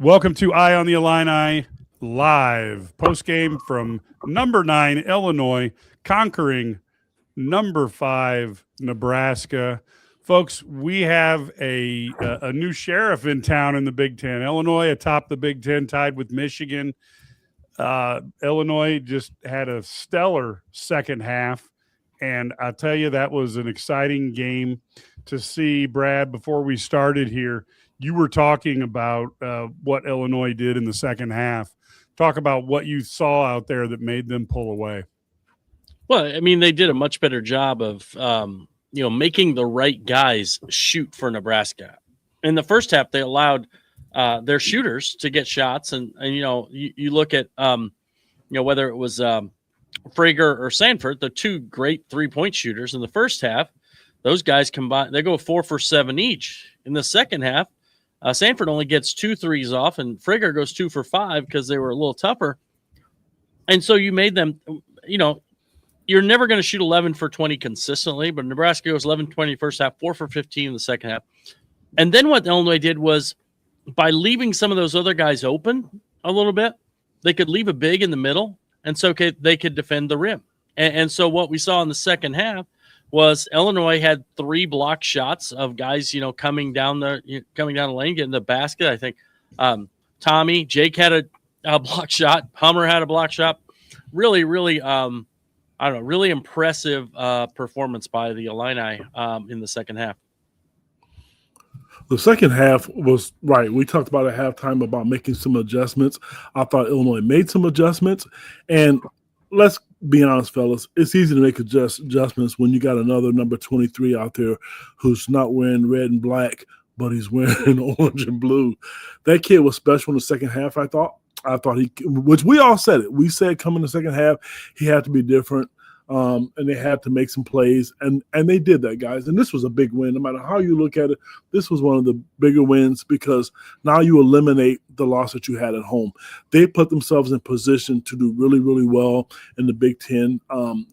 Welcome to Eye on the Illini live postgame from number 9 Illinois conquering number 5 Nebraska. Folks, we have a new sheriff in town in the Big Ten. Illinois atop the Big Ten, tied with Michigan. Illinois just had a stellar second half, and I'll tell you, that was an exciting game to see. Brad, before we started here, you were talking about what Illinois did in the second half. Talk about what you saw out there that made them pull away. Well, I mean, they did a much better job of, making the right guys shoot for Nebraska. In the first half, they allowed their shooters to get shots. And you look at, whether it was Frager or Sanford, the two great three-point shooters in the first half, those guys combine, they go 4 for 7 each. In the second half, Sanford only gets 2 threes off, and Frager goes 2 for 5 because they were a little tougher. And so you made them, you're never going to shoot 11 for 20 consistently, but Nebraska goes 11-20 first half, 4 for 15 in the second half. And then what Illinois did was, by leaving some of those other guys open a little bit, they could leave a big in the middle, and so they could defend the rim. And so what we saw in the second half was Illinois had 3 block shots of guys, coming down the lane, getting the basket. I think Jake had a block shot. Hummer had a block shot. Really, really, really impressive performance by the Illini in the second half. The second half was right. We talked about at halftime about making some adjustments. I thought Illinois made some adjustments, and let's be honest, fellas, it's easy to make adjustments when you got another number 23 out there who's not wearing red and black, but he's wearing orange and blue. That kid was special in the second half, I thought which we all said it. We said coming in the second half, he had to be different. And they had to make some plays, and they did that, guys. And this was a big win. No matter how you look at it, this was one of the bigger wins because now you eliminate the loss that you had at home. They put themselves in position to do really, really well in the Big Ten.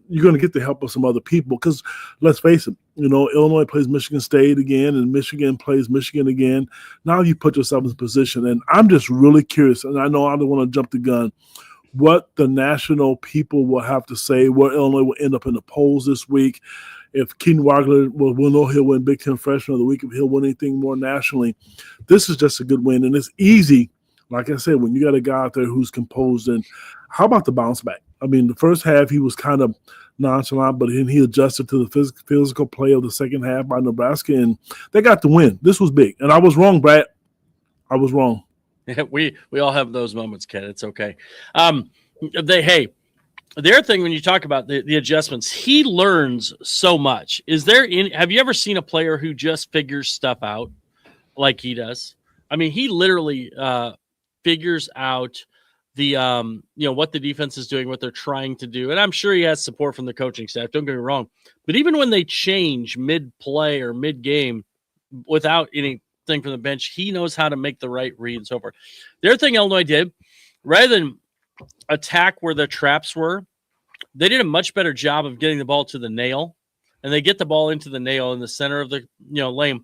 You're going to get the help of some other people because, let's face it, Illinois plays Michigan State again, and Michigan plays Michigan again. Now you put yourself in position, and I'm just really curious, and I know I don't want to jump the gun, what the national people will have to say, where Illinois will end up in the polls this week. If Keaton Wagler, we'll know he'll win Big Ten Freshman of the Week if he'll win anything more nationally. This is just a good win, and it's easy, like I said, when you got a guy out there who's composed. And how about the bounce back? I mean, the first half he was kind of nonchalant, but then he adjusted to the physical play of the second half by Nebraska, and they got the win. This was big, and I was wrong, Brad. I was wrong. We all have those moments, Ken. It's okay. The other thing when you talk about the adjustments, he learns so much. Have you ever seen a player who just figures stuff out like he does? I mean, he literally figures out the what the defense is doing, what they're trying to do, and I'm sure he has support from the coaching staff. Don't get me wrong, but even when they change mid-play or mid-game without any from the bench, he knows how to make the right read and so forth. The other thing Illinois did, rather than attack where the traps were, they did a much better job of getting the ball to the nail, and they get the ball into the nail in the center of the lane,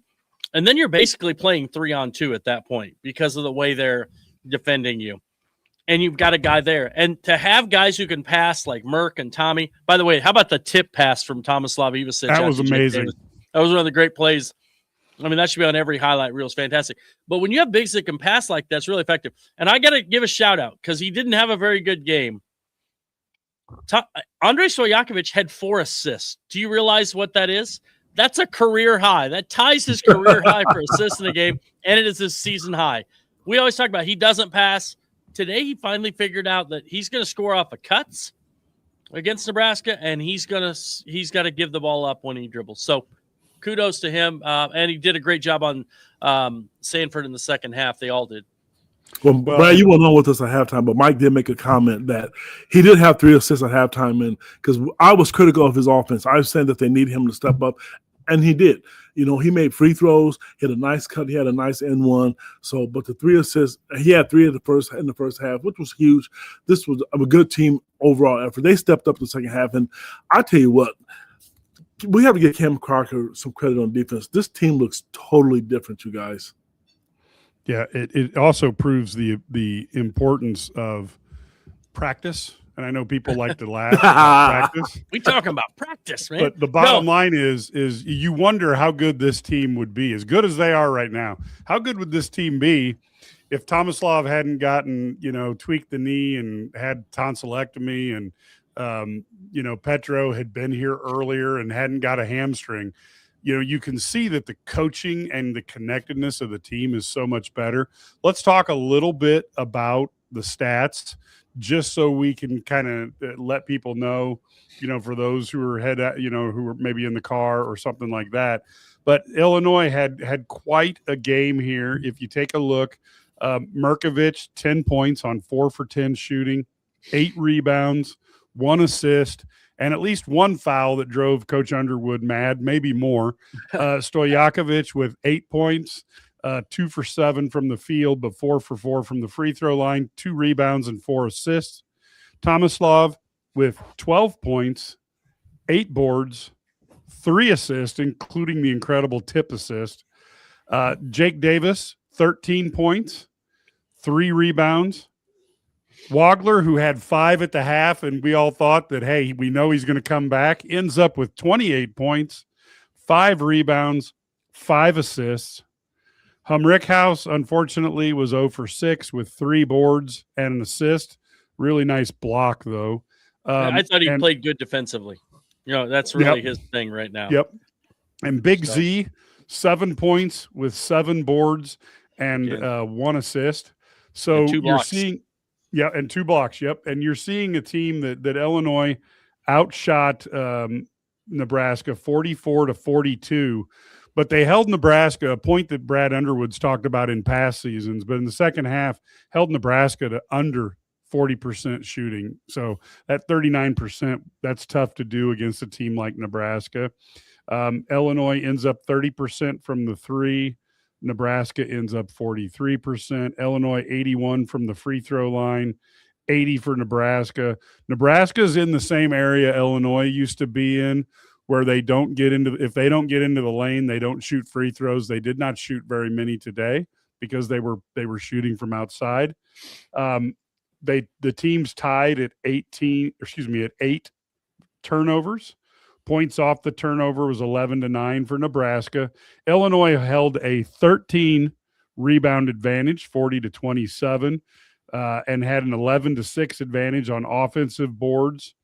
and then you're basically playing 3-on-2 at that point because of the way they're defending you, and you've got a guy there. And to have guys who can pass like Merck and Tommy. By the way, how about the tip pass from Tomislav Ivasic? That was amazing. That was one of the great plays. I mean, that should be on every highlight reel. It's fantastic. But when you have bigs that can pass like that, it's really effective. And I got to give a shout-out because he didn't have a very good game. Andrei Stojakovic had 4 assists. Do you realize what that is? That's a career high. That ties his career high for assists in a game, and it is his season high. We always talk about he doesn't pass. Today, he finally figured out that he's going to score off of cuts against Nebraska, and he's got to give the ball up when he dribbles. So, kudos to him, and he did a great job on Sanford in the second half. They all did. Well, Brad, you won't know with us at halftime, but Mike did make a comment that he did have 3 assists at halftime, and because I was critical of his offense, I was saying that they need him to step up, and he did. He made free throws, hit a nice cut, he had a nice end one. So, but the 3 assists, he had 3 in the first half, which was huge. This was a good team overall effort. They stepped up the second half, and I tell you what. We have to give Cam Crocker some credit on defense. This team looks totally different, you guys. Yeah, it also proves the importance of practice. And I know people like to laugh about practice. We talking about practice, man. But the bottom line is you wonder how good this team would be, as good as they are right now. How good would this team be if Tomislav hadn't gotten, tweaked the knee and had tonsillectomy, and Petro had been here earlier and hadn't got a hamstring? You can see that the coaching and the connectedness of the team is so much better. Let's talk a little bit about the stats, just so we can kind of let people know, for those who are who were maybe in the car or something like that. But Illinois had quite a game here. If you take a look, Merkovich, 10 points on 4 for 10 shooting, 8 rebounds, 1 assist, and at least 1 foul that drove Coach Underwood mad, maybe more. Stojakovic with 8 points, 2 for 7 from the field, but 4 for 4 from the free throw line, 2 rebounds and 4 assists. Tomislav with 12 points, 8 boards, 3 assists, including the incredible tip assist. Jake Davis, 13 points, 3 rebounds. Wagler, who had 5 at the half, and we all thought that, hey, we know he's going to come back, ends up with 28 points, 5 rebounds, 5 assists. Humrickhouse, unfortunately, was 0 for 6 with 3 boards and an assist. Really nice block, though. I thought he played good defensively. That's really his thing right now. Yep. And Big Z, 7 points with 7 boards and 1 assist. So and 2 you're blocks. seeing – yeah, and 2 blocks. Yep. And you're seeing a team that Illinois outshot Nebraska 44-42, but they held Nebraska, a point that Brad Underwood's talked about in past seasons, but in the second half held Nebraska to under 40% shooting. So that 39%, that's tough to do against a team like Nebraska. Illinois ends up 30% from the 3. Nebraska ends up 43%. Illinois 81 from the free throw line, 80 for Nebraska. Nebraska's in the same area Illinois used to be in, where if they don't get into the lane, they don't shoot free throws. They did not shoot very many today because they were shooting from outside. The team's tied at 8 turnovers. Points off the turnover was 11-9 for Nebraska. Illinois held a 13 rebound advantage, 40-27, and had an 11-6 advantage on offensive boards,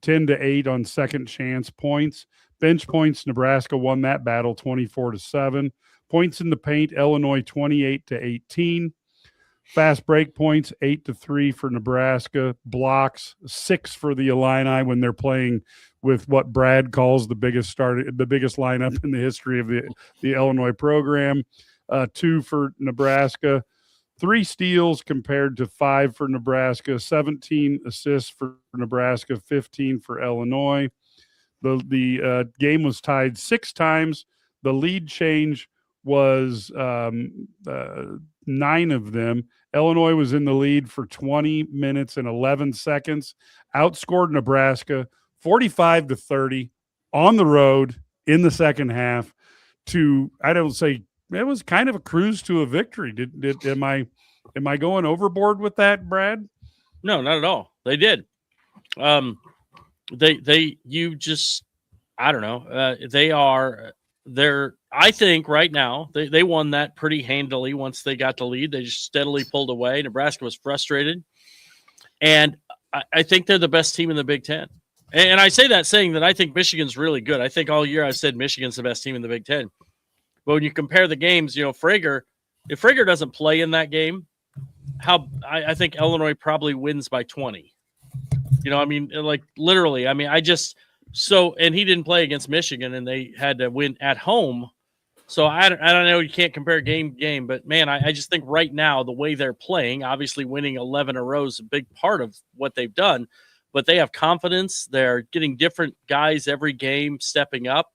10-8 on second chance points. Bench points, Nebraska won that battle 24-7. Points in the paint, Illinois 28-18. Fast break points, 8-3 for Nebraska. Blocks, 6 for the Illini when they're playing with what Brad calls the biggest lineup in the history of the Illinois program. 2 for Nebraska. 3 steals compared to 5 for Nebraska. 17 assists for Nebraska. 15 for Illinois. The game was tied 6 times. The lead change was 9 of them. Illinois was in the lead for 20 minutes and 11 seconds. Outscored Nebraska 45-30 on the road in the second half. It was kind of a cruise to a victory. Am I going overboard with that, Brad? No, not at all. They did. I don't know. I think right now they won that pretty handily. Once they got the lead, they just steadily pulled away. Nebraska was frustrated, and I think they're the best team in the Big Ten. And I say that saying that I think Michigan's really good. I think all year I've said Michigan's the best team in the Big Ten. But when you compare the games, if Frager doesn't play in that game, I think Illinois probably wins by 20. Literally. And he didn't play against Michigan, and they had to win at home. So I don't know. You can't compare game to game, but man, I just think right now the way they're playing, obviously winning 11 in a row is a big part of what they've done. But they have confidence. They're getting different guys every game, stepping up.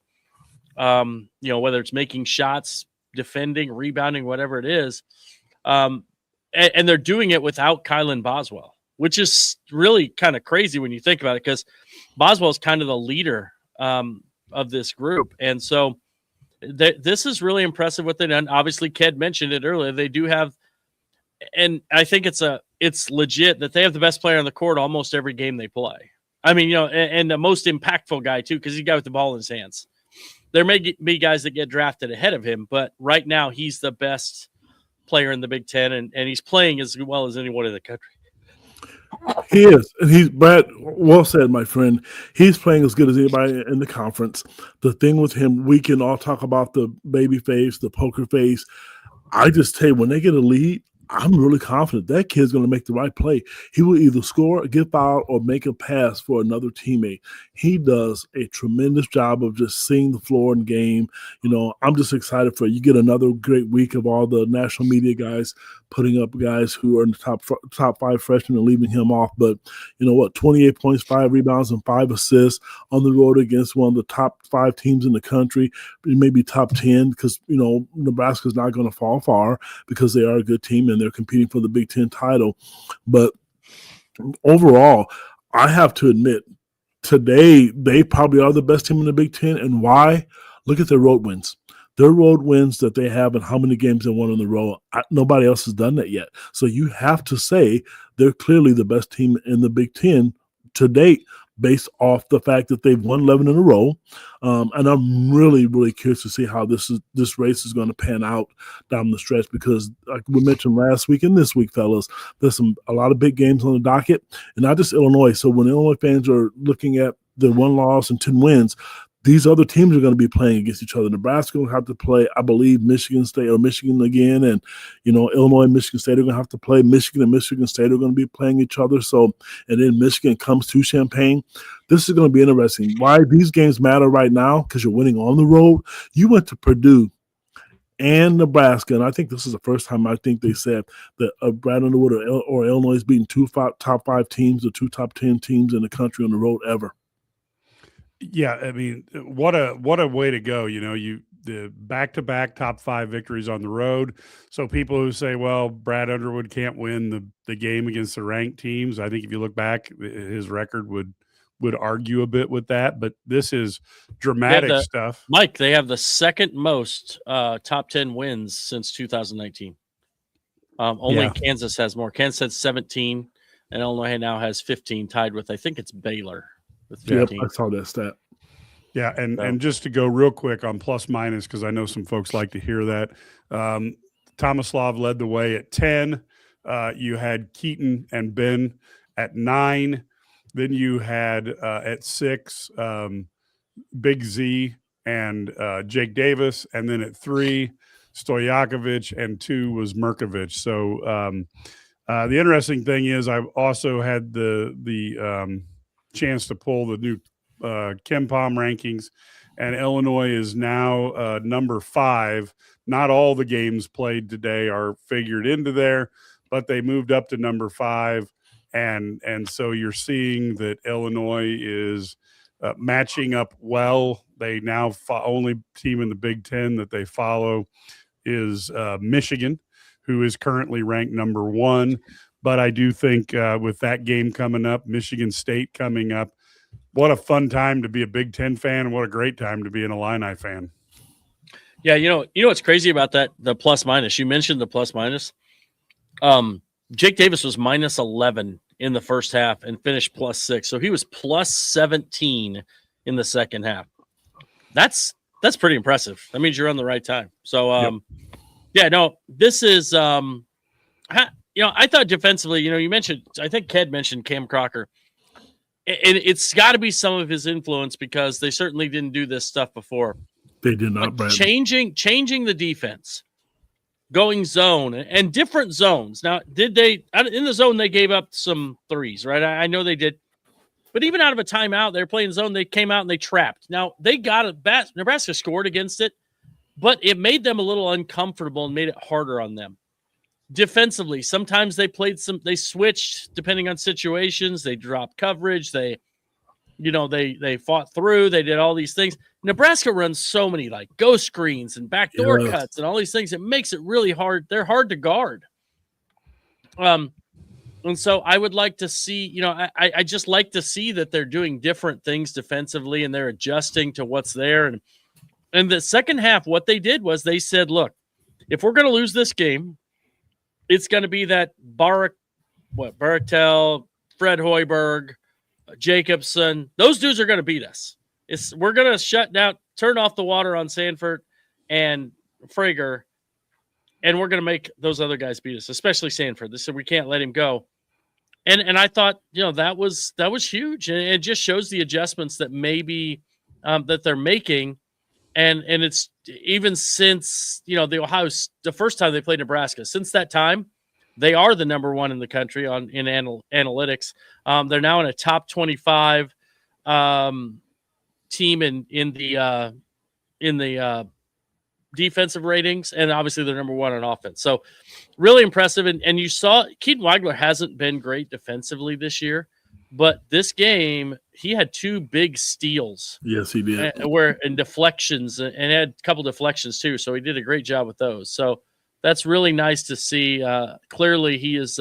Whether it's making shots, defending, rebounding, whatever it is, and they're doing it without Kylan Boswell, which is really kind of crazy when you think about it, because Boswell is kind of the leader of this group. And so this is really impressive what they've done. Obviously, Ked mentioned it earlier. They do have, and I think it's legit that they have the best player on the court almost every game they play. I mean, and the most impactful guy too, because he's a guy with the ball in his hands. There may be guys that get drafted ahead of him, but right now he's the best player in the Big Ten, and he's playing as well as anyone in the country. He is, and he's Brad. Well said, my friend. He's playing as good as anybody in the conference. The thing with him, we can all talk about the baby face, the poker face. I just tell you, when they get a lead, I'm really confident that kid's going to make the right play. He will either score, get fouled, or make a pass for another teammate. He does a tremendous job of just seeing the floor in game. I'm just excited for you. Get another great week of all the national media guys putting up guys who are in the top 5 freshmen and leaving him off. But 28 points, 5 rebounds, and 5 assists on the road against one of the top 5 teams in the country, maybe top 10, because Nebraska's not going to fall far because they are a good team and they're competing for the Big Ten title. But overall, I have to admit, today they probably are the best team in the Big Ten. And why? Look at their road wins. Their road wins that they have and how many games they won in a row. Nobody else has done that yet. So you have to say they're clearly the best team in the Big Ten to date, based off the fact that they've won 11 in a row. And I'm really, really curious to see how this race is going to pan out down the stretch, because like we mentioned last week and this week, fellas, there's a lot of big games on the docket, and not just Illinois. So when Illinois fans are looking at the 1 loss and 10 wins, these other teams are going to be playing against each other. Nebraska will have to play, I believe, Michigan State or Michigan again. And, Illinois and Michigan State are going to have to play. Michigan and Michigan State are going to be playing each other. So, and then Michigan comes to Champaign. This is going to be interesting. Why these games matter right now? Because you're winning on the road. You went to Purdue and Nebraska, and I think this is the first time I think they said that Brad Underwood or Illinois has beaten 2 top 5 teams or 2 top 10 teams in the country on the road ever. Yeah, I mean, what a way to go. The back-to-back top 5 victories on the road. So people who say, well, Brad Underwood can't win the game against the ranked teams, I think if you look back, his record would argue a bit with that. But this is dramatic stuff. Mike, they have the second most top 10 wins since 2019. Only Kansas has more. Kansas has 17, and Illinois now has 15, tied with, I think it's Baylor. Yep, I saw that stat. Yeah, and just to go real quick on plus minus, because I know some folks like to hear that. Tomislav led the way at 10. You had Keaton and Ben at 9. Then you had at 6 Big Z and Jake Davis, and then at 3 Stojakovic, and 2 was Merkovich. So the interesting thing is, I've also had the chance to pull the new KenPom rankings, and Illinois is now number 5. Not all the games played today are figured into there, but they moved up to number 5, and so you're seeing that Illinois is matching up well. They now only team in the Big Ten that they follow is Michigan, who is currently ranked number 1. But I do think with that game coming up, Michigan State coming up, what a fun time to be a Big Ten fan, and what a great time to be an Illini fan. Yeah, you know what's crazy about that, the plus minus. You mentioned the plus minus. Jake Davis was minus 11 in the first half and finished plus 6. So he was plus 17 in the second half. That's pretty impressive. That means you're on the right time. So, this is I thought defensively, you mentioned, I think Ked mentioned Cam Crocker. And it's got to be some of his influence, because they certainly didn't do this stuff before. They did not, Brad. Changing the defense, going zone and different zones. Now, did they in the zone? They gave up some threes, right? I know they did, but even out of a timeout, they're playing zone. They came out and they trapped. Now they got it. Nebraska scored against it, but it made them a little uncomfortable and made it harder on them. Defensively, sometimes they switched depending on situations. They dropped coverage. They fought through. They did all these things. Nebraska runs so many like ghost screens and backdoor cuts and all these things. It makes it really hard. They're hard to guard. And so I would like to see, I just like to see that they're doing different things defensively and they're adjusting to what's there. And And the second half, what they did was they said, look, if we're going to lose this game, it's going to be that Barachtel, Fred Hoiberg, Jacobson, those dudes are going to beat us. We're going to turn off the water on Sanford and Frager, and we're going to make those other guys beat us, especially Sanford. They said we can't let him go. And I thought, that was huge. And it just shows the adjustments that maybe that they're making. And it's even since, the first time they played Nebraska, since that time, they are the number one in the country in analytics. They're now in a top 25 team in the defensive ratings, and obviously they're number one on offense. So really impressive. And you saw Keaton Weigler hasn't been great defensively this year, but this game he had 2 big steals. Yes, he did. And deflections, and had a couple deflections too. So he did a great job with those. So that's really nice to see. Clearly he is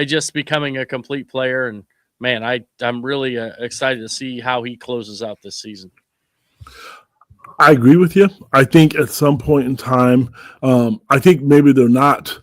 just becoming a complete player. And man, I'm really excited to see how he closes out this season. I agree with you. I think at some point in time, I think maybe they're not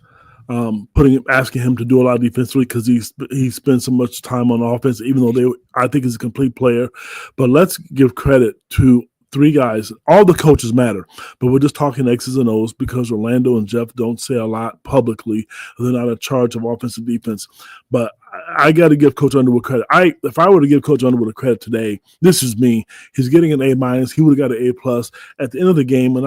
asking him to do a lot defensively because he spends so much time on offense, even though I think he's a complete player. But let's give credit to 3 guys. All the coaches matter, but we're just talking X's and O's because Orlando and Jeff don't say a lot publicly. They're not in charge of offense and defense. But I got to give Coach Underwood credit. If I were to give Coach Underwood a credit today, this is me. He's getting an A-. He would have got an A+ at the end of the game. And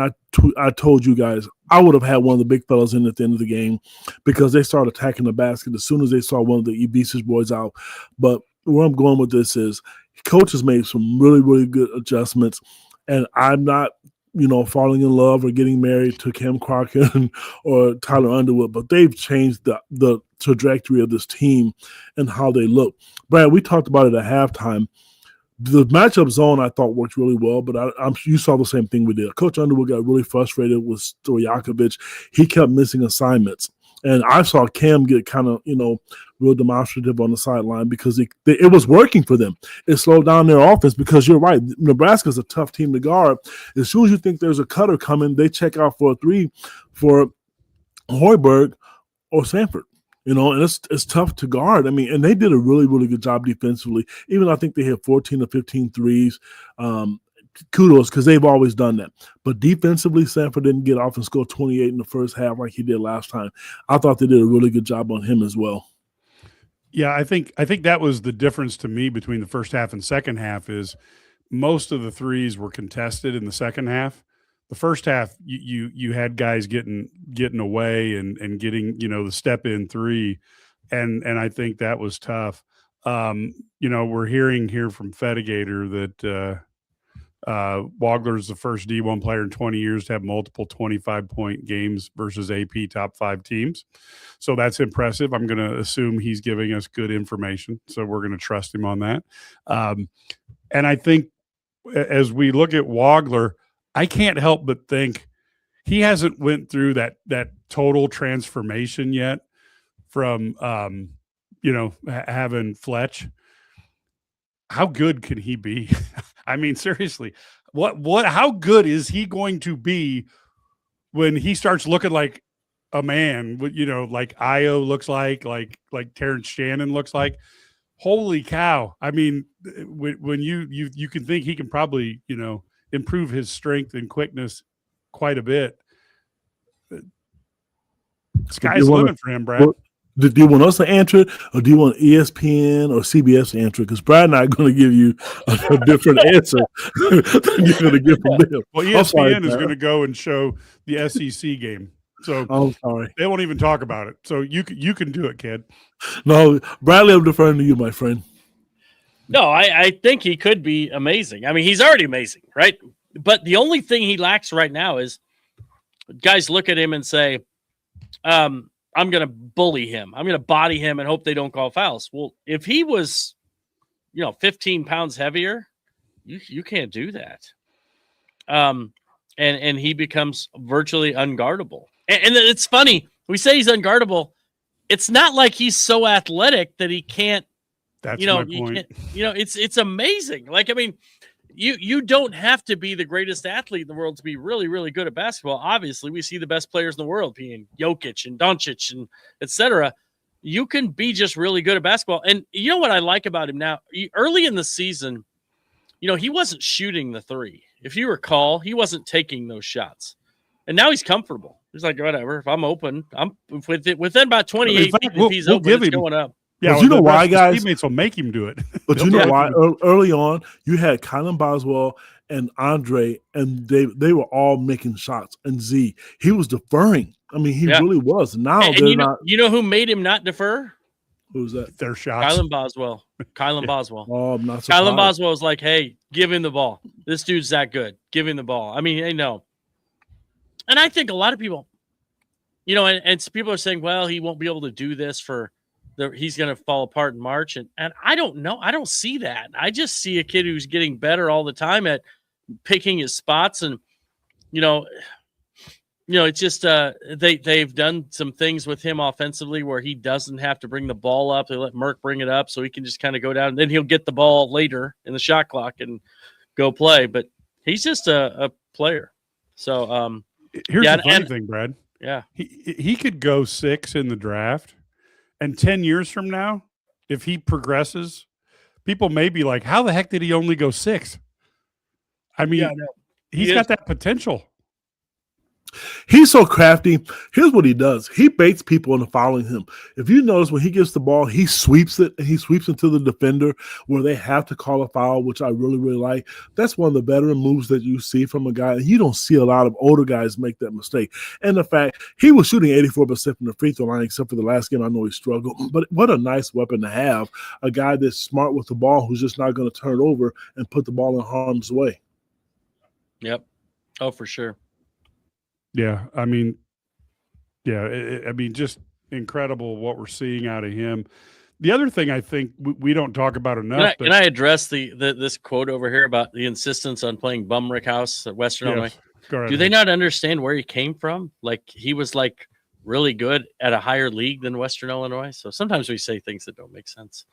I told you guys, I would have had one of the big fellas in at the end of the game because they started attacking the basket as soon as they saw one of the Ibise's boys out. But where I'm going with this is Coach has made some really, really good adjustments. And I'm not, falling in love or getting married to Cam Crockett or Tyler Underwood, but they've changed the trajectory of this team and how they look. Brad, we talked about it at halftime. The matchup zone I thought worked really well, but you saw the same thing we did. Coach Underwood got really frustrated with Stojakovic. He kept missing assignments. And I saw Cam get kind of, real demonstrative on the sideline because it was working for them. It slowed down their offense because you're right. Nebraska's a tough team to guard. As soon as you think there's a cutter coming, they check out for a 3 for Hoiberg or Sanford. And it's tough to guard. I mean, and they did a really, really good job defensively. Even I think they had 14 or 15 threes. Kudos, because they've always done that. But defensively, Sanford didn't get off and score 28 in the first half like he did last time. I thought they did a really good job on him as well. Yeah, I think that was the difference to me between the first half and second half is most of the threes were contested in the second half. The first half, you had guys getting away and getting, the step in 3. And I think that was tough. We're hearing here from Fedigator that Wagler is the first D1 player in 20 years to have multiple 25-point games versus AP top 5 teams. So that's impressive. I'm going to assume he's giving us good information. So we're going to trust him on that. And I think as we look at Wagler, I can't help but think he hasn't went through that total transformation yet from, having Fletch. How good can he be? I mean, seriously, how good is he going to be when he starts looking like a man, like Io looks like Terrence Shannon looks like? Holy cow. I mean, when you can think he can probably, improve his strength and quickness quite a bit. Sky's the limit for him, Brad. Do you want us to answer it, or do you want ESPN or CBS to answer it? Because Brad and I are going to give you a different answer than you're going to get from them. Well, ESPN is going to go and show the SEC game. So I'm sorry. They won't even talk about it. So you can do it, kid. No, Bradley, I'm deferring to you, my friend. No, I think he could be amazing. I mean, he's already amazing, right? But the only thing he lacks right now is guys look at him and say, I'm going to bully him. I'm going to body him and hope they don't call fouls. Well, if he was, 15 pounds heavier, you can't do that. And he becomes virtually unguardable. And it's funny. We say he's unguardable. It's not like he's so athletic that he can't. That's my point. It's amazing. Like, I mean, you don't have to be the greatest athlete in the world to be really, really good at basketball. Obviously, we see the best players in the world being Jokic and Doncic and etc. You can be just really good at basketball. And you know what I like about him now? Early in the season, he wasn't shooting the three. If you recall, he wasn't taking those shots. And now he's comfortable. He's like, whatever. If I'm open, I'm within about 28 feet. If he's open, it's going up. Yeah, you know why, guys? Teammates will make him do it. But you know why? Early on, you had Kylan Boswell and Andre, and they were all making shots. And Z, he was deferring. I mean, he really was. Now they're not. You know who made him not defer? Who's that? Their shots. Kylan Boswell. Boswell. Oh, I'm not surprised. Kylan Boswell was like, hey, give him the ball. This dude's that good. Give him the ball. I mean, no. And I think a lot of people, and people are saying, well, he won't be able to do this he's going to fall apart in March. And I don't know. I don't see that. I just see a kid who's getting better all the time at picking his spots. And, it's just they've done some things with him offensively where he doesn't have to bring the ball up. They let Merck bring it up so he can just kind of go down. And then he'll get the ball later in the shot clock and go play. But he's just a player. So here's the funny thing, Brad. Yeah. He could go 6 in the draft. And 10 years from now, if he progresses, people may be like, how the heck did he only go 6? I mean, he's got that potential. He's so crafty. Here's what he does. He baits people into following him. If you notice, when he gets the ball, he sweeps it, and he sweeps into the defender where they have to call a foul, which I really, really like. That's one of the veteran moves that you see from a guy. And you don't see a lot of older guys make that mistake. And the fact, he was shooting 84% from the free throw line, except for the last game. I know he struggled. But what a nice weapon to have, a guy that's smart with the ball who's just not going to turn over and put the ball in harm's way. Yep. Oh, for sure. Yeah, I mean, just incredible what we're seeing out of him. The other thing I think we don't talk about enough. Can I address this quote over here about the insistence on playing Bum Rick House at Western Illinois? Do they not understand where he came from? Like, he was like really good at a higher league than Western Illinois. So sometimes we say things that don't make sense.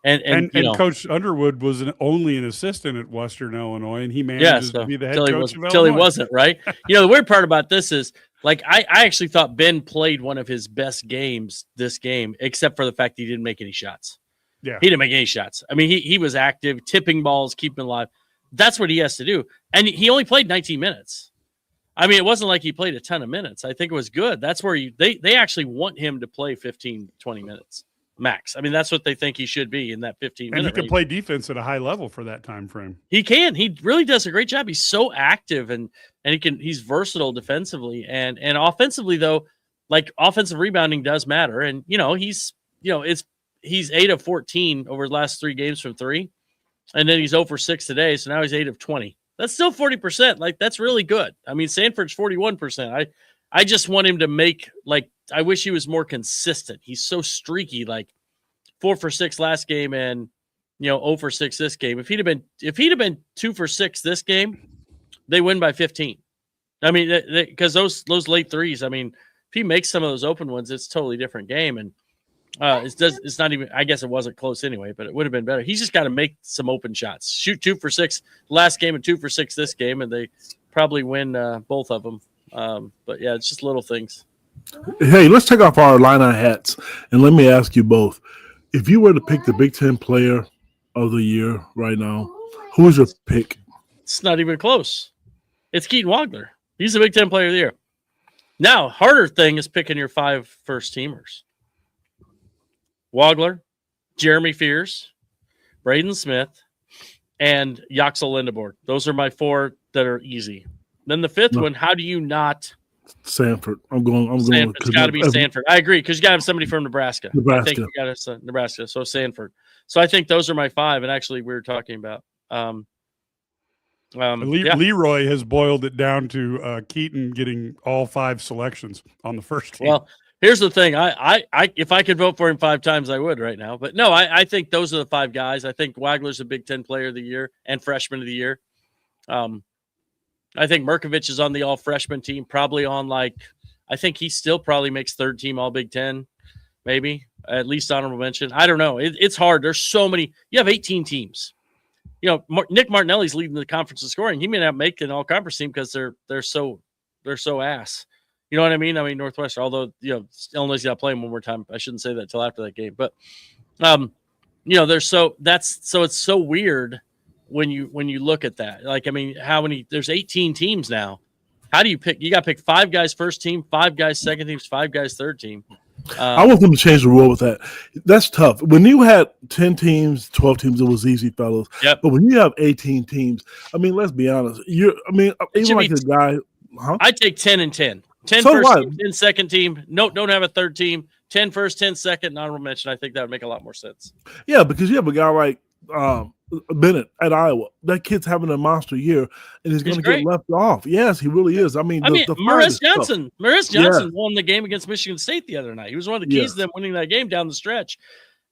And Coach Underwood was only an assistant at Western Illinois, and he managed to be the head coach until he wasn't, right? The weird part about this is, like, I actually thought Ben played one of his best games this game, except for the fact he didn't make any shots. Yeah, he didn't make any shots. I mean, he was active, tipping balls, keeping alive. That's what he has to do, and he only played 19 minutes. I mean, it wasn't like he played a ton of minutes. I think it was good. That's where they actually want him to play 15, 20 minutes. Max. I mean, that's what they think he should be in that 15 minutes. And he can play defense at a high level for that time frame. He can. He really does a great job. He's so active and he's versatile defensively and offensively, though. Like, offensive rebounding does matter. And he's 8 of 14 over the last 3 games from 3. And then he's 0 for 6 today, so now he's 8 of 20. That's still 40%. Like, that's really good. I mean, Sanford's 41%. I just want him to make, like, I wish he was more consistent. He's so streaky, like 4 for 6 last game and 0 for 6 this game. If he'd have been 2 for 6 this game, they win by 15. I mean, because those late threes. I mean, if he makes some of those open ones, it's a totally different game. And it's not even. I guess it wasn't close anyway, but it would have been better. He's just got to make some open shots. Shoot 2 for 6 last game and 2 for 6 this game, and they probably win both of them. But yeah, it's just little things. Hey, let's take off our Illini hats and let me ask you both. If you were to pick the Big Ten player of the year right now, who is your pick? It's not even close. It's Keaton Wagler. He's the Big Ten player of the year. Now, harder thing is picking your 5 first teamers. Wagler, Jeremy Fears, Braden Smith, and Yaxel Lindebord. Those are my 4 that are easy. Then the 5th one, how do you not? Sanford. I'm going. It's got to be Sanford. I agree, because you got to have somebody from Nebraska. I think you got to Nebraska. So Sanford. So I think those are my 5. And actually, we were talking about. Leroy has boiled it down to Keaton getting all 5 selections on the first team. Well, here's the thing. I if I could vote for him 5 times, I would right now. But no, I think those are the 5 guys. I think Wagler's a Big Ten player of the year and freshman of the year. I think Merkovich is on the all-freshman team, probably on, like, I think he still probably makes 3rd team All-Big Ten, maybe, at least honorable mention. I don't know. It's hard. There's so many. You have 18 teams. Nick Martinelli's leading the conference in scoring. He may not make an all-conference team because they're so ass. You know what I mean? I mean, Northwestern, although, Illinois got to play them one more time. I shouldn't say that till after that game. But, they're so – it's so weird when you look at that. Like, I mean, there's 18 teams now. How do you pick? You got to pick 5 guys first team, 5 guys second teams, 5 guys third team. I want them to change the rule with that. That's tough. When you had 10 teams, 12 teams, it was easy, fellas. Yep. But when you have 18 teams, I mean, let's be honest. Even like a guy – I take 10 and 10. 10 So first what? team, 10 second team. No, don't have a third team. 10 first, 10 second. Honorable mention. I think that would make a lot more sense. Yeah, because you have a guy like Bennett at Iowa. That kid's having a monster year, and he's going to get left off. Yes, he really is. I mean, Maurice Johnson won the game against Michigan State the other night. He was one of the keys to them winning that game down the stretch,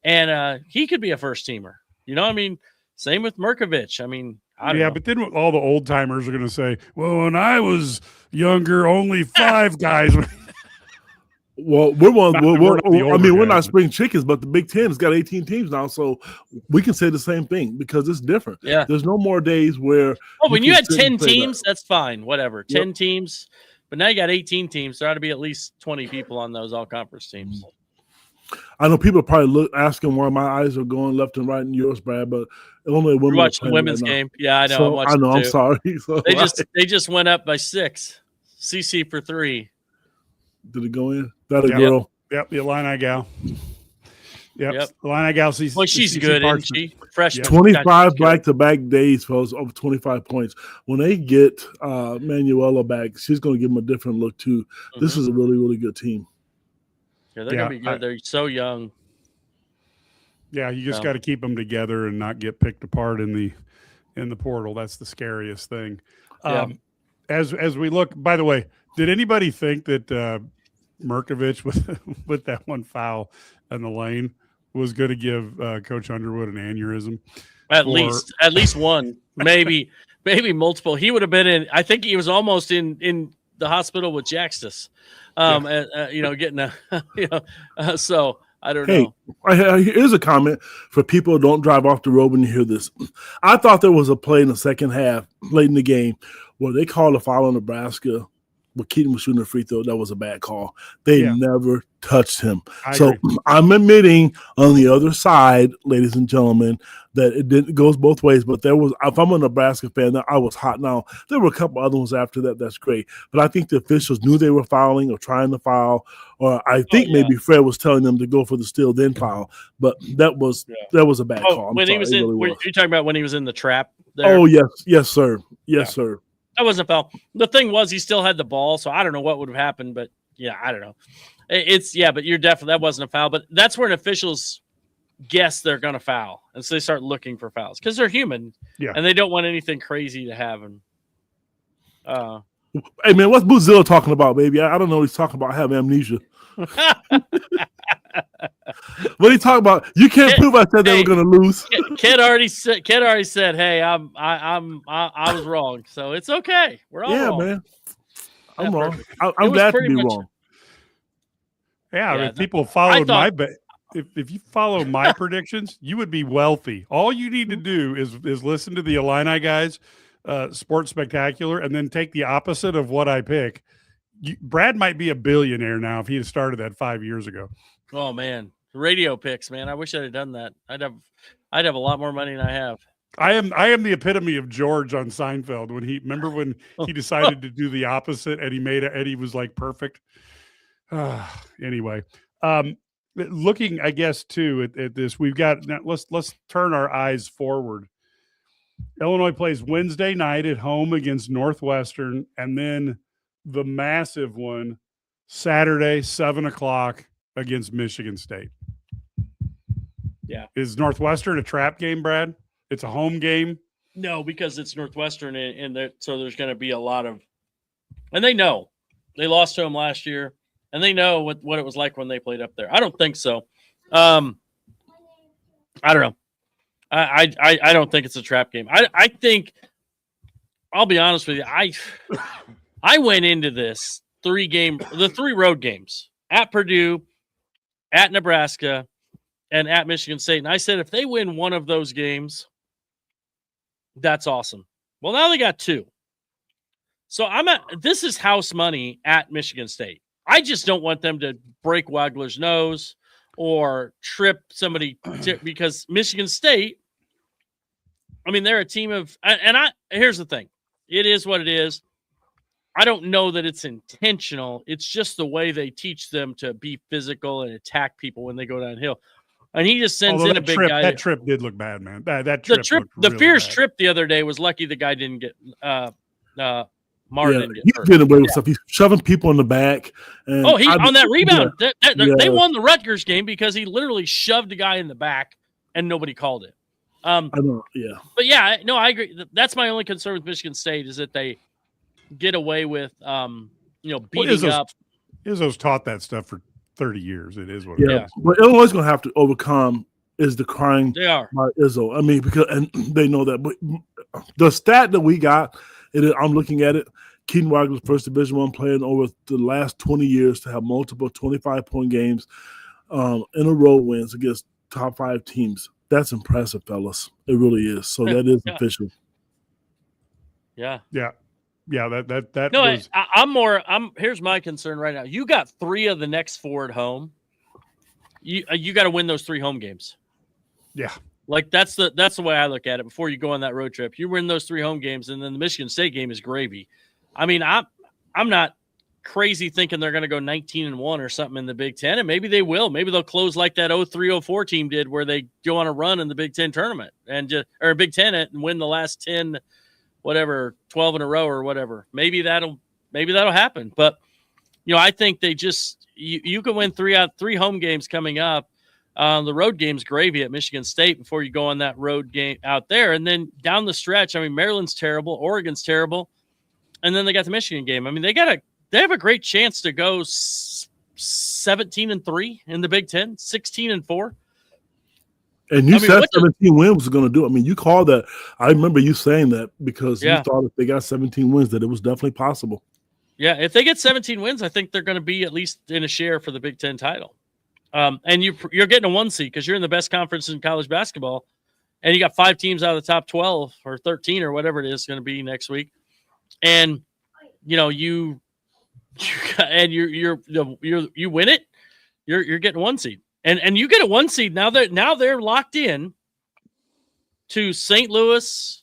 and he could be a first teamer. I mean, same with Merkovich. I mean, I don't know. But then all the old timers are going to say, "Well, when I was younger, only 5 guys." Well, we're not spring chickens, but the Big Ten has got 18 teams now, so we can say the same thing because it's different. Yeah, there's no more days where. When you had 10 teams, that's fine, whatever. 10 teams, but now you got 18 teams. There ought to be at least 20 people on those all-conference teams. I know people are probably asking why my eyes are going left and right in yours, Brad, but Illinois women. We're watching the women's game. Yeah, I know. So, I know. I'm sorry. So, they just went up by 6. CC for 3. Did it go in? That a girl? Yep, the Illini gal. Yep. Illini gal. Well, she's good, isn't she? Freshman. 25 back-to-back days, fellas, over 25 points. When they get Manuela back, she's going to give them a different look, too. Mm-hmm. This is a really, really good team. Yeah, they're going to be good. They're so young. Yeah, you just got to keep them together and not get picked apart in the portal. That's the scariest thing. As we look, by the way, did anybody think that Merkovich with that one foul in the lane was going to give Coach Underwood an aneurysm? At least one, maybe multiple. He would have been in. I think he was almost in the hospital with Jaxtus. Getting a. So I don't know. Here's a comment for people who don't drive off the road when you hear this. I thought there was a play in the second half, late in the game, where they called a foul on Nebraska. But Keaton was shooting a free throw. That was a bad call. They never touched him. I'm admitting on the other side, ladies and gentlemen, that it goes both ways. But if I'm a Nebraska fan, I was hot. Now, there were a couple other ones after that. That's great. But I think the officials knew they were fouling or trying to foul. Or I think maybe Fred was telling them to go for the steal, then foul. But that was a bad call. When he was in, were you talking about when he was in the trap there? Oh, yes, sir. Yes, sir. That wasn't a foul. The thing was, he still had the ball, so I don't know what would have happened, but I don't know. But you're definitely, that wasn't a foul. But that's where officials guess they're going to foul, and so they start looking for fouls because they're human, and they don't want anything crazy to happen. Hey man, what's Boozilla talking about, baby? I don't know what he's talking about. I have amnesia. What are you talking about? You can't prove I said they were going to lose. Kid already said, "Hey, I was wrong, so it's okay. We're all wrong." Man. I'm wrong. I'm glad to be wrong. If people followed if you follow my predictions, you would be wealthy. All you need to do is listen to the Illini guys, Sports Spectacular, and then take the opposite of what I pick. Brad might be a billionaire now if he had started that 5 years ago. Oh man, radio picks, man! I wish I'd have done that. I'd have a lot more money than I have. I am the epitome of George on Seinfeld when he decided to do the opposite and he made it and he was like perfect. Anyway, looking, I guess too at this, we've got now. Let's turn our eyes forward. Illinois plays Wednesday night at home against Northwestern, and then the massive one Saturday, 7:00 against Michigan State. Yeah. Is Northwestern a trap game, Brad? It's a home game? No, because it's Northwestern, so there's going to be a lot of – and they know. They lost to them last year, and they know what it was like when they played up there. I don't think so. I don't know. I don't think it's a trap game. I think – I'll be honest with you. I went into this the 3 road games at Purdue, at Nebraska, and at Michigan State. And I said, if they win one of those games, That's awesome. Well, now they got 2. So this is house money at Michigan State. I just don't want them to break Wagler's nose or trip somebody because Michigan State, I mean, they're a team of, and here's the thing. It is what it is. I don't know that it's intentional. It's just the way they teach them to be physical and attack people when they go downhill. And he just sends in a big guy. That trip did look bad, man. That trip, looked the really Fierce bad. trip the other day was lucky the guy didn't get Martin didn't get he's hurt. getting away with stuff. He's shoving people in the back. And on that rebound, they won the Rutgers game because he literally shoved a guy in the back and nobody called it. I know, yeah. But yeah, no, I agree. That's my only concern with Michigan State is that they get away with, beating up. Izzo's taught that stuff for 30 years. It is what it is. But Illinois is going to have to overcome is the crying by Izzo. I mean, because they know that. But the stat that we got, I'm looking at it. Keaton Wagler's first Division I player in over the last 20 years to have multiple 25-point games in a row wins against top 5 teams. That's impressive, fellas. It really is. So that is official. Yeah. That no, was... here's my concern right now. You got 3 of the next 4 at home. You got to win those 3 home games. Yeah. Like that's the way I look at it. Before you go on that road trip, you win those 3 home games, and then the Michigan State game is gravy. I mean, I'm not crazy thinking they're going to go 19-1 or something in the Big Ten, and maybe they will. Maybe they'll close like that 03-04 team did, where they go on a run in the Big Ten tournament or Big Ten and win the last 10, whatever, 12 in a row or whatever. Maybe that'll happen. But I think they just you can win 3 home games coming up. The road game's gravy at Michigan State before you go on that road game out there. And then down the stretch, I mean, Maryland's terrible. Oregon's terrible. And then they got the Michigan game. I mean, they have a great chance to go 17-3 in the Big Ten, 16-4. And you said 17 wins was going to do. I mean, you called that. I remember you saying that because you thought if they got 17 wins that it was definitely possible. Yeah, if they get 17 wins, I think they're going to be at least in a share for the Big Ten title. And you're getting a 1 seed because you're in the best conference in college basketball, and you got 5 teams out of the top 12 or 13 or whatever it is going to be next week, and you win it, you're getting 1 seed, and you get a 1 seed now they're locked in to St. Louis,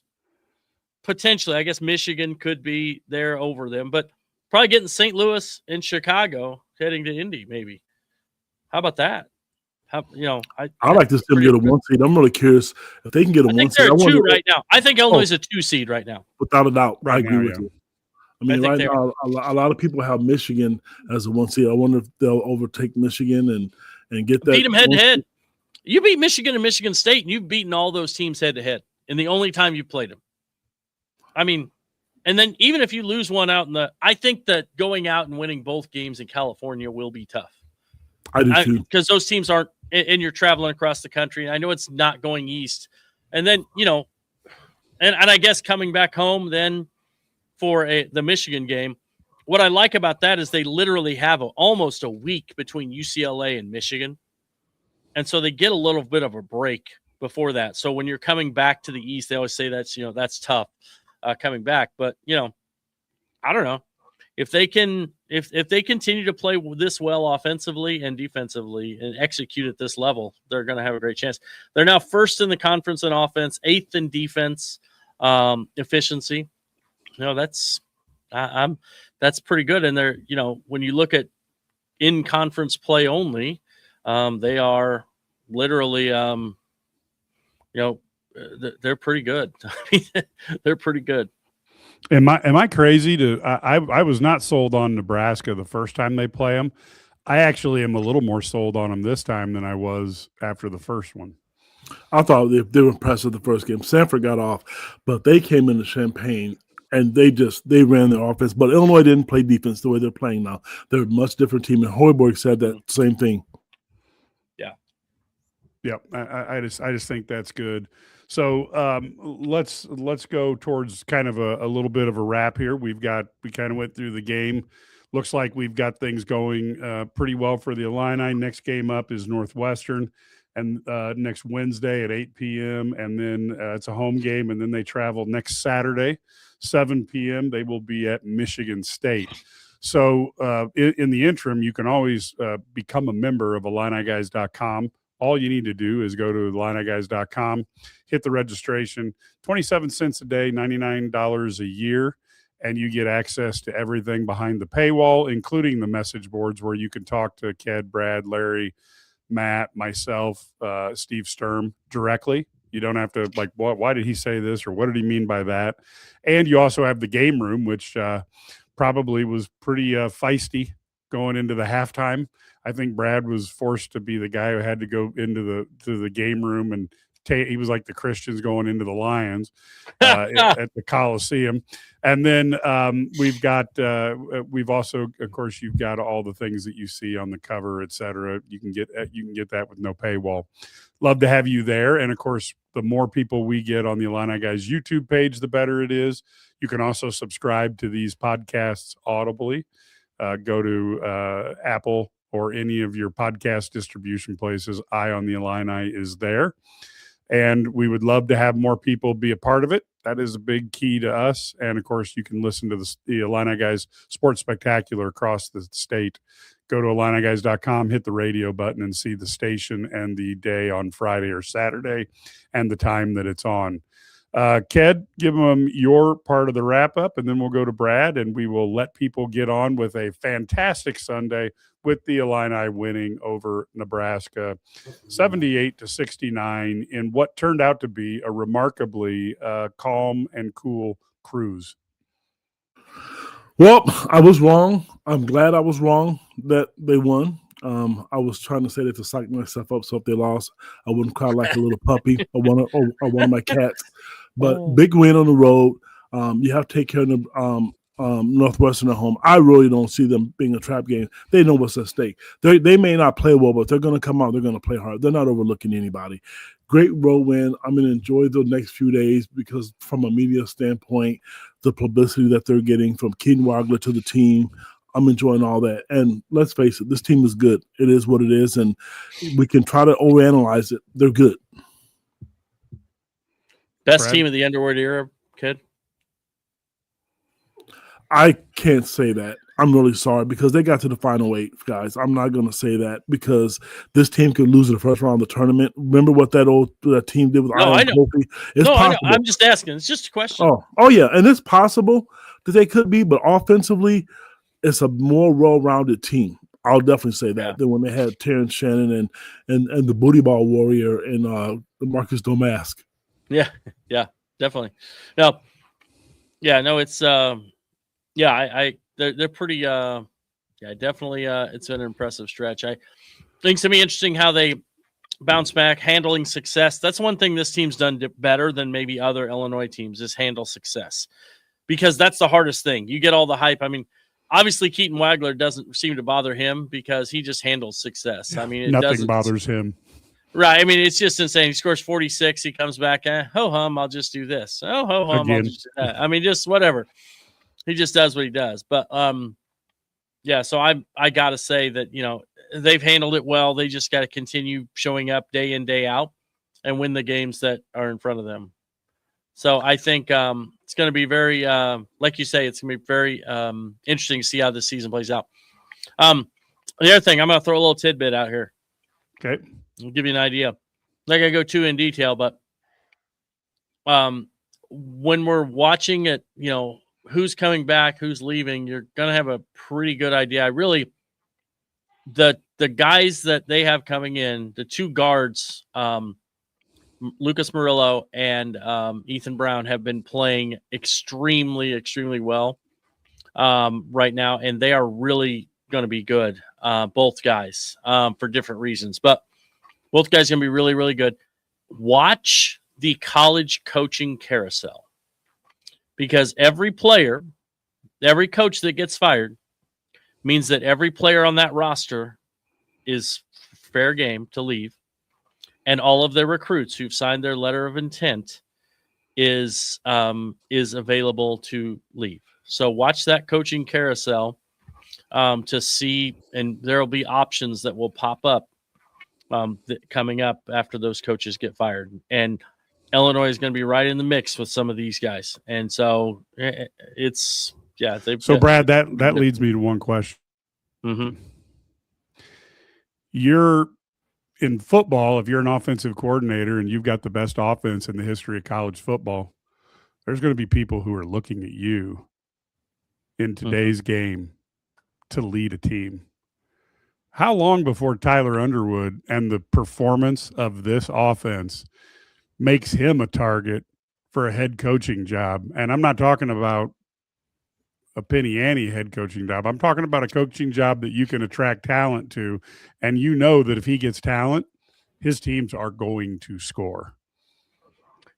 potentially. I guess Michigan could be there over them, but probably getting St. Louis and Chicago heading to Indy maybe. How about that? I like to see them get a 1 seed. I'm really curious if they can get a 1 seed. They're a 2 right now. I think Illinois is a 2 seed right now. Without a doubt. I agree now, with you. I mean, right now, a lot of people have Michigan as a 1 seed. I wonder if they'll overtake Michigan and get that. Beat them head to head. You beat Michigan and Michigan State, and you've beaten all those teams head to head in the only time you played them. I mean, and then even if you lose one out I think that going out and winning both games in California will be tough. I do too. Because those teams aren't, and you're traveling across the country. I know it's not going east. And then, and I guess coming back home then for the Michigan game, what I like about that is they literally have almost a week between UCLA and Michigan. And so they get a little bit of a break before that. So when you're coming back to the east, they always say that's tough coming back. But, I don't know. If they continue to play this well offensively and defensively and execute at this level, they're going to have a great chance. They're now first in the conference in offense, 8th in defense efficiency. That's pretty good. And they're when you look at in conference play only, they are literally they're pretty good. I mean, they're pretty good. Am I crazy to? I was not sold on Nebraska the first time they play them. I actually am a little more sold on them this time than I was after the first one. I thought they were impressive the first game. Sanford got off, but they came into Champaign and they ran their offense. But Illinois didn't play defense the way they're playing now. They're a much different team, and Hoiberg said that same thing. Yeah. I just think that's good. So let's go towards kind of a little bit of a wrap here. We kind of went through the game. Looks like we've got things going pretty well for the Illini. Next game up is Northwestern. and next Wednesday at 8 p.m. And then it's a home game. And then they travel next Saturday, 7 p.m. They will be at Michigan State. So in the interim, you can always become a member of IlliniGuys.com. All you need to do is go to IlliniGuys.com, hit the registration, 27 cents a day, $99 a year, and you get access to everything behind the paywall, including the message boards where you can talk to Ked, Brad, Larry, Matt, myself, Steve Sturm directly. You don't have to like, why did he say this or what did he mean by that? And you also have the game room, which probably was pretty feisty going into the halftime. I think Brad was forced to be the guy who had to go into the game room, and he was like the Christians going into the Lions at the Coliseum. And then we've also, of course, you've got all the things that you see on the cover, et cetera. You can get that with no paywall. Love to have you there. And of course, the more people we get on the Illini Guys YouTube page, the better it is. You can also subscribe to these podcasts audibly. Go to Apple or any of your podcast distribution places. Eye on the Illini is there. And we would love to have more people be a part of it. That is a big key to us. And, of course, you can listen to the Illini Guys Sports Spectacular across the state. Go to IlliniGuys.com, hit the radio button, and see the station and the day on Friday or Saturday and the time that it's on. Ked, give them your part of the wrap-up, and then we'll go to Brad, and we will let people get on with a fantastic Sunday with the Illini winning over Nebraska 78-69 in what turned out to be a remarkably calm and cool cruise. Well, I was wrong. I'm glad I was wrong that they won. I was trying to say that to psych myself up so if they lost, I wouldn't cry like a little puppy or one of my cats. But big win on the road. You have to take care of the Northwestern at home. I really don't see them being a trap game. They know what's at stake. They may not play well, but they're going to come out. They're going to play hard. They're not overlooking anybody. Great road win. I'm going to enjoy the next few days because from a media standpoint, the publicity that they're getting from Keaton Wagler to the team, I'm enjoying all that. And let's face it, this team is good. It is what it is, and we can try to overanalyze it. They're good. Best team of the Underwood era, kid? I can't say that. I'm really sorry because they got to the final eight, guys. I'm not going to say that because this team could lose in the first round of the tournament. Remember what that team did with Iron Kofi? It's possible. I know. I'm just asking. It's just a question. Oh, yeah, and it's possible that they could be, but offensively, it's a more well-rounded team. I'll definitely say that than when they had Terrence Shannon and the booty ball warrior and Marcus Domask. Yeah, definitely. No, it's they're pretty definitely it's been an impressive stretch. I think it's gonna be interesting how they bounce back, handling success. That's one thing this team's done better than maybe other Illinois teams is handle success, because that's the hardest thing. You get all the hype. I mean, obviously Keaton Wagler doesn't seem to bother him because he just handles success. I mean, nothing bothers him. Right. I mean, it's just insane. He scores 46. He comes back, ho hum, I'll just do this. Oh, ho hum, I'll just do that. I mean, just whatever. He just does what he does. But so I gotta say that, they've handled it well. They just got to continue showing up day in, day out and win the games that are in front of them. So I think it's going to be very, like you say, it's going to be very interesting to see how this season plays out. The other thing, I'm going to throw a little tidbit out here. Okay. I'll give you an idea. I'm not going to go too in detail, but when we're watching it, who's coming back, who's leaving, you're going to have a pretty good idea. The guys that they have coming in, the two guards, Lucas Murillo and Ethan Brown, have been playing extremely, extremely well right now, and they are really going to be good, both guys, for different reasons. But both guys are going to be really, really good. Watch the college coaching carousel, because every player, every coach that gets fired means that every player on that roster is fair game to leave. And all of their recruits who've signed their letter of intent is available to leave. So watch that coaching carousel to see, and there will be options that will pop up coming up after those coaches get fired. And Illinois is going to be right in the mix with some of these guys. And so it's, yeah. So, Brad, that leads me to one question. Mm-hmm. You're in football, if you're an offensive coordinator and you've got the best offense in the history of college football, there's going to be people who are looking at you in today's game to lead a team. How long before Tyler Underwood and the performance of this offense makes him a target for a head coaching job? And I'm not talking about a penny ante head coaching job. I'm talking about a coaching job that you can attract talent to. And you know that if he gets talent, his teams are going to score.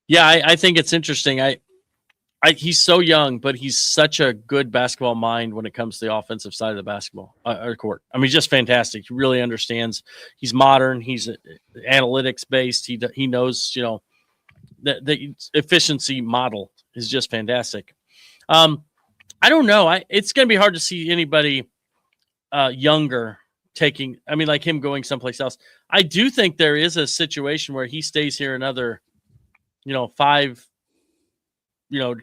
Yeah, I think it's interesting. He's so young, but he's such a good basketball mind when it comes to the offensive side of the basketball court. I mean, he's just fantastic. He really understands. He's modern. He's analytics based. He knows, the efficiency model is just fantastic. I don't know. It's going to be hard to see anybody younger taking. I mean, like him going someplace else. I do think there is a situation where he stays here another, 5.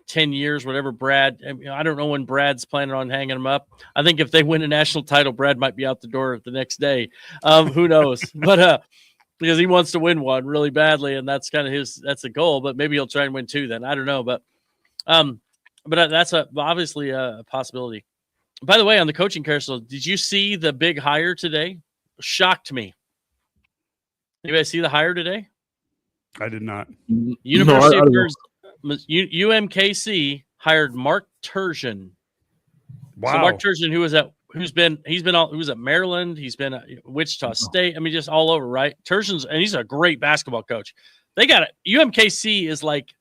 10 years, whatever. Brad, I don't know when Brad's planning on hanging him up. I think if they win a national title, Brad might be out the door the next day. Who knows? But because he wants to win one really badly, and that's kind of that's the goal. But maybe he'll try and win 2 then. I don't know. But that's obviously a possibility. By the way, on the coaching carousel, did you see the big hire today? Shocked me. Anybody see the hire today? I did not. University of UMKC hired Mark Turgeon. Wow. So Mark Turgeon, who was at Maryland, he's been at Wichita State. I mean, just all over, right? Turgeon's, and he's a great basketball coach. They got it. UMKC is like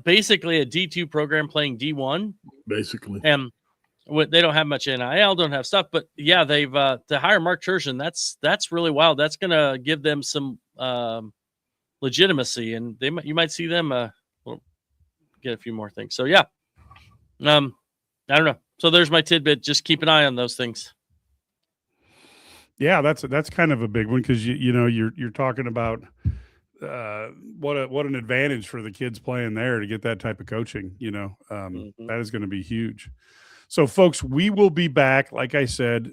basically a D2 program playing D1, basically. And they don't have much NIL, don't have stuff, but yeah, they've to hire Mark Turgeon. That's really wild. That's gonna give them some legitimacy, and you might see them get a few more things. So yeah, I don't know. So there's my tidbit. Just keep an eye on those things. Yeah, that's kind of a big one because you're talking about what an advantage for the kids playing there to get that type of coaching. That is going to be huge. So folks, we will be back. Like I said,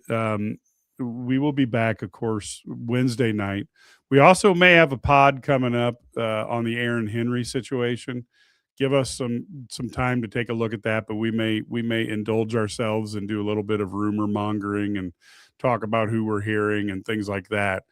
we will be back, of course, Wednesday night. We also may have a pod coming up on the Aaron Henry situation. Give us some time to take a look at that, but we may indulge ourselves and do a little bit of rumor mongering and talk about who we're hearing and things like that.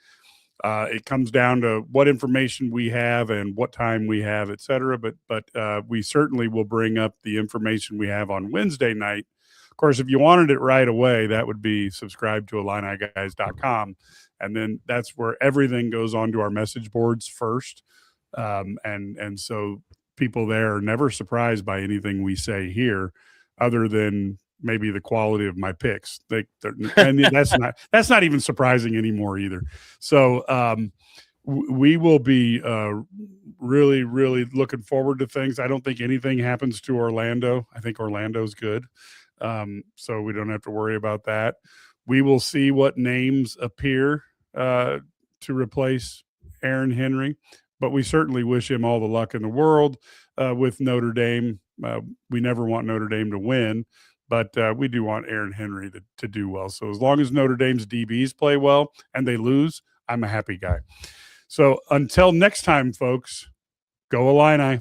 It comes down to what information we have and what time we have, et cetera. But we certainly will bring up the information we have on Wednesday night. Of course, if you wanted it right away, that would be subscribe to IlliniGuys.com. And then that's where everything goes onto our message boards first. And so people there are never surprised by anything we say here other than maybe the quality of my picks. And that's not even surprising anymore either. So we will be really, really looking forward to things. I don't think anything happens to Orlando. I think Orlando's good. So we don't have to worry about that. We will see what names appear to replace Aaron Henry. But we certainly wish him all the luck in the world with Notre Dame. We never want Notre Dame to win, but we do want Aaron Henry to do well. So as long as Notre Dame's DBs play well and they lose, I'm a happy guy. So until next time, folks, go Illini.